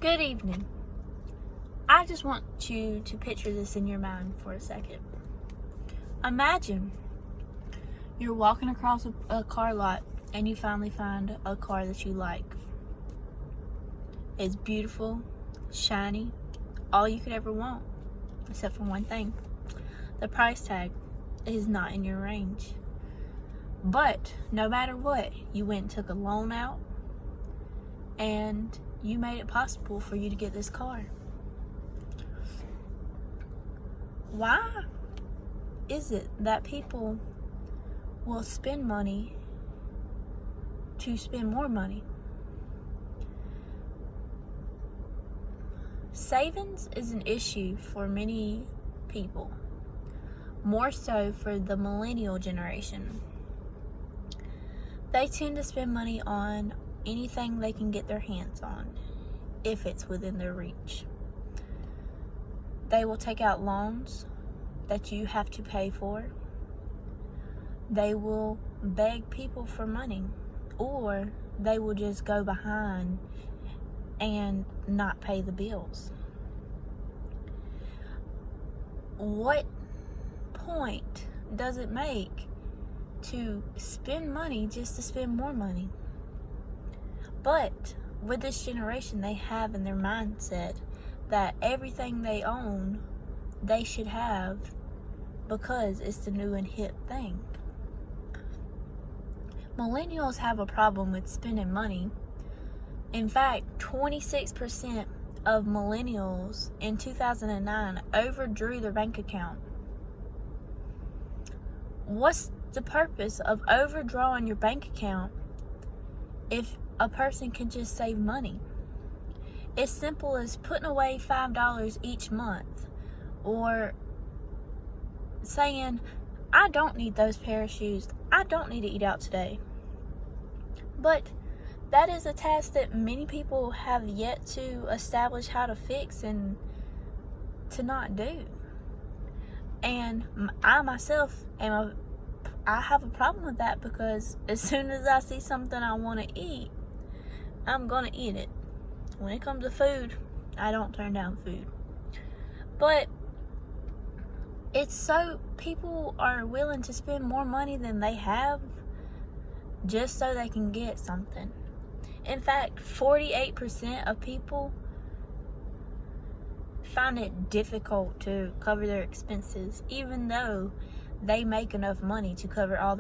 Good evening. I just want you to picture this in your mind for a second. Imagine you're walking across a car lot and you finally find a car that you like. It's beautiful, shiny, all you could ever want, except for one thing. The price tag is not in your range. But no matter what, you went and took a loan out and you made it possible for you to get this car. Why is it that people will spend money to spend more money? Savings is an issue for many people, more so for the millennial generation. They tend to spend money on anything they can get their hands on, if it's within their reach. They will take out loans that you have to pay for. They will beg people for money, or they will just go behind and not pay the bills. What point does it make to spend money just to spend more money? But with this generation, they have in their mindset that everything they own, they should have because it's the new and hip thing. Millennials have a problem with spending money. In fact, 26% of millennials in 2009 overdrew their bank account. What's the purpose of overdrawing your bank account if a person can just save money? It's simple as putting away $5 each month, or saying, I don't need those pair of shoes. I don't need to eat out today. But that is a task that many people have yet to establish how to fix and to not do. And I myself I have a problem with that, because as soon as I see something I want to eat, I'm going to eat it. When it comes to food, I don't turn down food. But it's so people are willing to spend more money than they have just so they can get something. In fact, 48% of people find it difficult to cover their expenses, even though they make enough money to cover all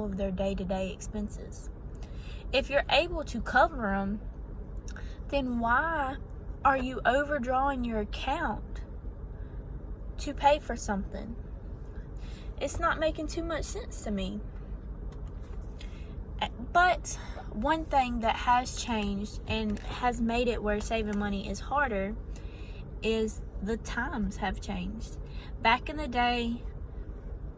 of their day-to-day expenses. If you're able to cover them, then why are you overdrawing your account to pay for something? It's not making too much sense to me. But one thing that has changed and has made it where saving money is harder is the times have changed. Back in the day,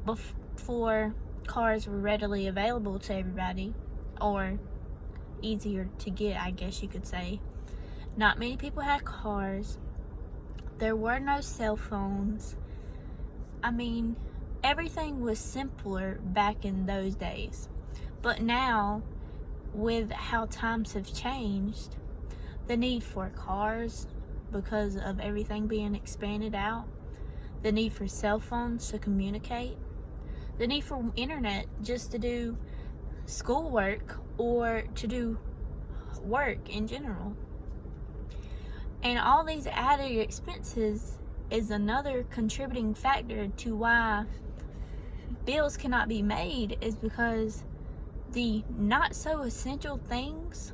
before cars were readily available to everybody, or easier to get, I guess you could say, not many people had cars. There were no cell phones. I mean, everything was simpler back in those days. But now, with how times have changed, the need for cars, because of everything being expanded out, the need for cell phones to communicate, the need for internet just to do schoolwork or to do work in general. And all these added expenses is another contributing factor to why bills cannot be made, is because the not so essential things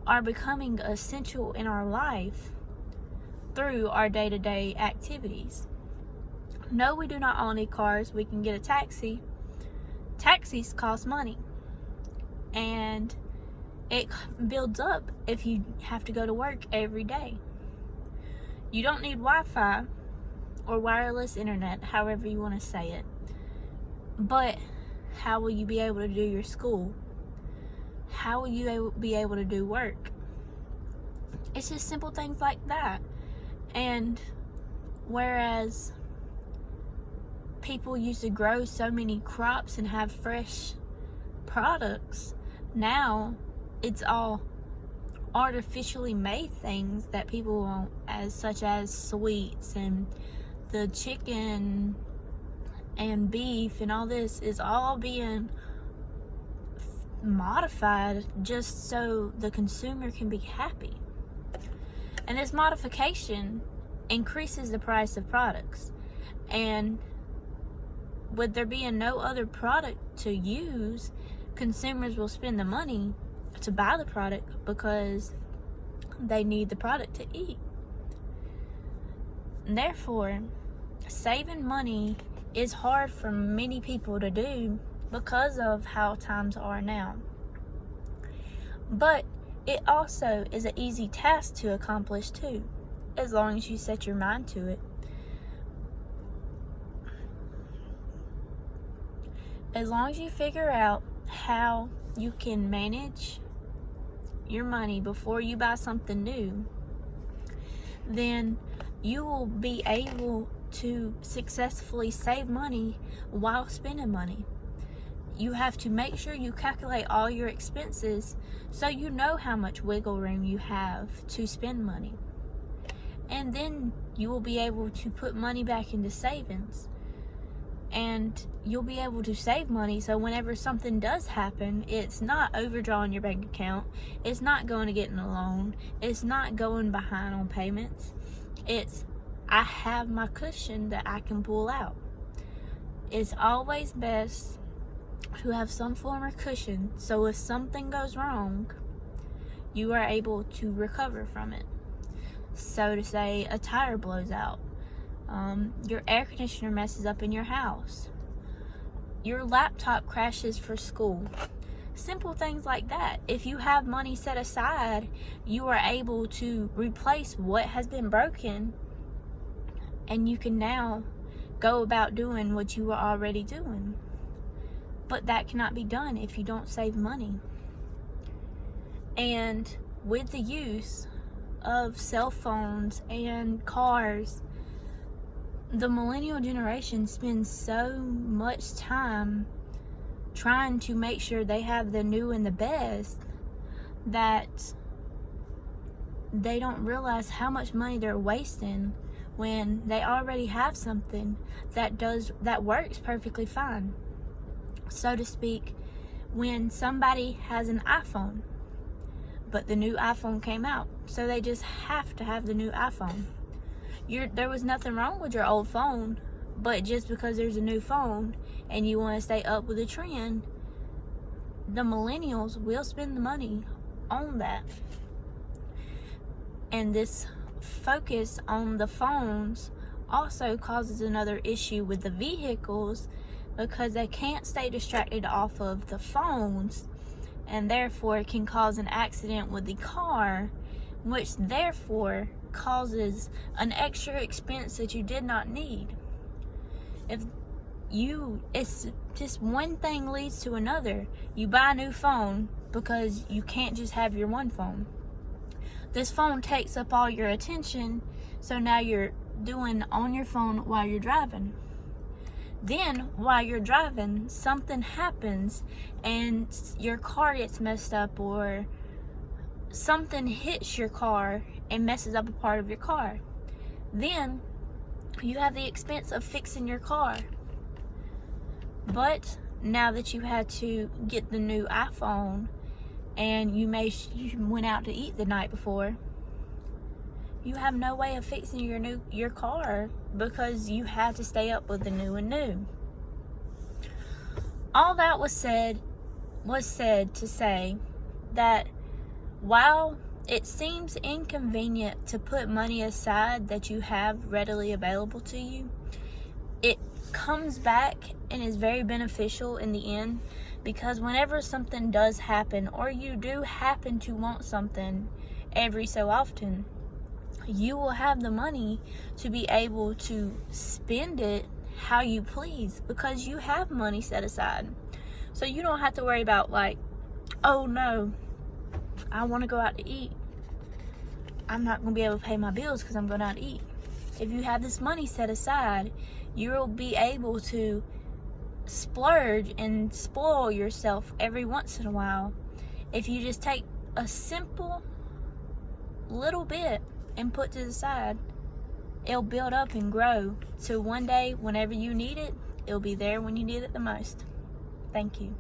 are becoming essential in our life through our day-to-day activities. No, we do not all need cars. We can get a taxi. Taxis cost money, and it builds up if you have to go to work every day. You don't need Wi-Fi or wireless internet, however you want to say it. But how will you be able to do your school? How will you be able to do work? It's just simple things like that. And whereas people used to grow so many crops and have fresh products, now it's all artificially made things that people want, as such as sweets and the chicken and beef and all this, is all being modified just so the consumer can be happy. And this modification increases the price of products. And with there being no other product to use, consumers will spend the money to buy the product because they need the product to eat. And therefore, saving money is hard for many people to do because of how times are now. But it also is an easy task to accomplish too, as long as you set your mind to it. As long as you figure out how you can manage your money before you buy something new, then you will be able to successfully save money while spending money. You have to make sure you calculate all your expenses so you know how much wiggle room you have to spend money. And then you will be able to put money back into savings. And you'll be able to save money so whenever something does happen, it's not overdrawing your bank account, it's not going to get in a loan, it's not going behind on payments. It's, I have my cushion that I can pull out. It's always best to have some form of cushion so if something goes wrong, you are able to recover from it. So to say, a tire blows out. Your air conditioner messes up in your house. Your laptop crashes for school. Simple things like that. If you have money set aside, you are able to replace what has been broken, and you can now go about doing what you were already doing. But that cannot be done if you don't save money. And with the use of cell phones and cars, the millennial generation spends so much time trying to make sure they have the new and the best that they don't realize how much money they're wasting when they already have something that works perfectly fine. So to speak, when somebody has an iPhone, but the new iPhone came out, so they just have to have the new iPhone. There was nothing wrong with your old phone, but just because there's a new phone and you want to stay up with the trend, the millennials will spend the money on that. And this focus on the phones also causes another issue with the vehicles because they can't stay distracted off of the phones, and therefore it can cause an accident with the car, which therefore causes an extra expense that you did not need. It's just one thing leads to another. You buy a new phone because you can't just have your one phone. This phone takes up all your attention, so now you're doing on your phone while you're driving. Then while you're driving, something happens and your car gets messed up, or something hits your car and messes up a part of your car. Then you have the expense of fixing your car. But now that you had to get the new iPhone and you went out to eat the night before, you have no way of fixing your car because you had to stay up with the new and new. All that was said to say that while it seems inconvenient to put money aside that you have readily available to you, it comes back and is very beneficial in the end, because whenever something does happen, or you do happen to want something every so often, you will have the money to be able to spend it how you please because you have money set aside. So you don't have to worry about like, oh no, I want to go out to eat. I'm not going to be able to pay my bills because I'm going out to eat. If you have this money set aside, you'll be able to splurge and spoil yourself every once in a while if you just take a simple little bit and put to the side, it'll build up and grow. So one day, whenever you need it, it'll be there when you need it the most. Thank you.